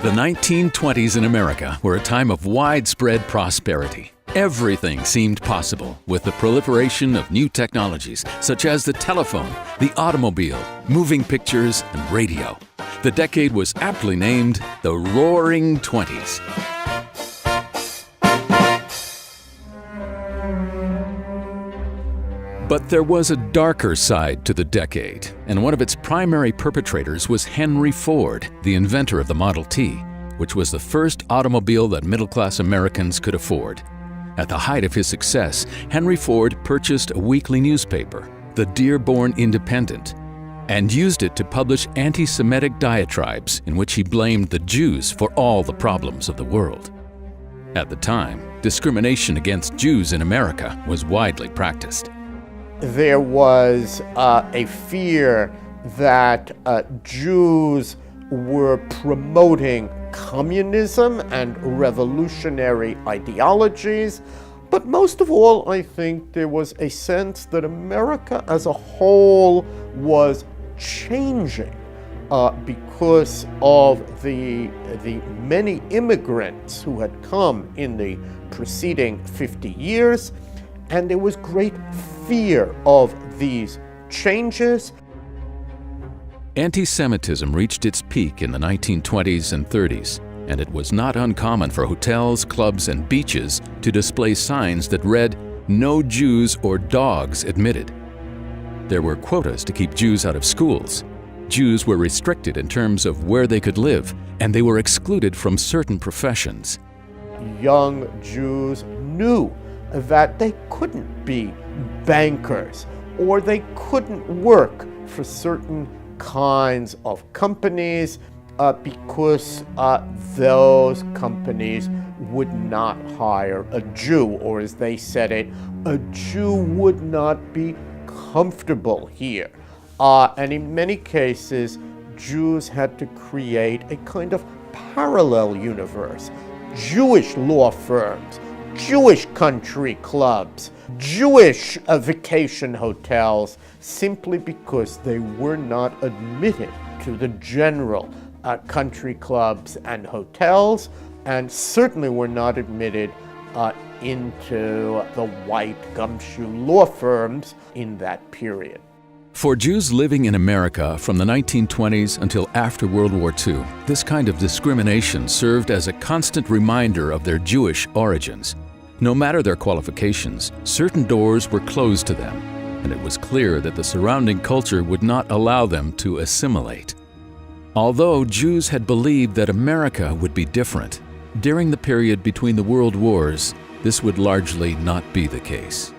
The 1920s in America were a time of widespread prosperity. Everything seemed possible with the proliferation of new technologies such as the telephone, the automobile, moving pictures, and radio. The decade was aptly named the Roaring Twenties. But there was a darker side to the decade, and one of its primary perpetrators was Henry Ford, the inventor of the Model T, which was the first automobile that middle-class Americans could afford. At the height of his success, Henry Ford purchased a weekly newspaper, the Dearborn Independent, and used it to publish anti-Semitic diatribes in which he blamed the Jews for all the problems of the world. At the time, discrimination against Jews in America was widely practiced. There was a fear that Jews were promoting communism and revolutionary ideologies, but most of all, I think there was a sense that America as a whole was changing because of the many immigrants who had come in the preceding 50 years, and there was great fear of these changes. Anti-Semitism reached its peak in the 1920s and 30s, and it was not uncommon for hotels, clubs, and beaches to display signs that read, "No Jews or dogs admitted." There were quotas to keep Jews out of schools. Jews were restricted in terms of where they could live, and they were excluded from certain professions. Young Jews knew that they couldn't be bankers, or they couldn't work for certain kinds of companies because those companies would not hire a Jew, or as they said it, a Jew would not be comfortable here. And in many cases, Jews had to create a kind of parallel universe. Jewish law firms, Jewish country clubs, Jewish vacation hotels, simply because they were not admitted to the general country clubs and hotels, and certainly were not admitted into the white gumshoe law firms in that period. For Jews living in America from the 1920s until after World War II, this kind of discrimination served as a constant reminder of their Jewish origins. No matter their qualifications, certain doors were closed to them, and it was clear that the surrounding culture would not allow them to assimilate. Although Jews had believed that America would be different, during the period between the World Wars, this would largely not be the case.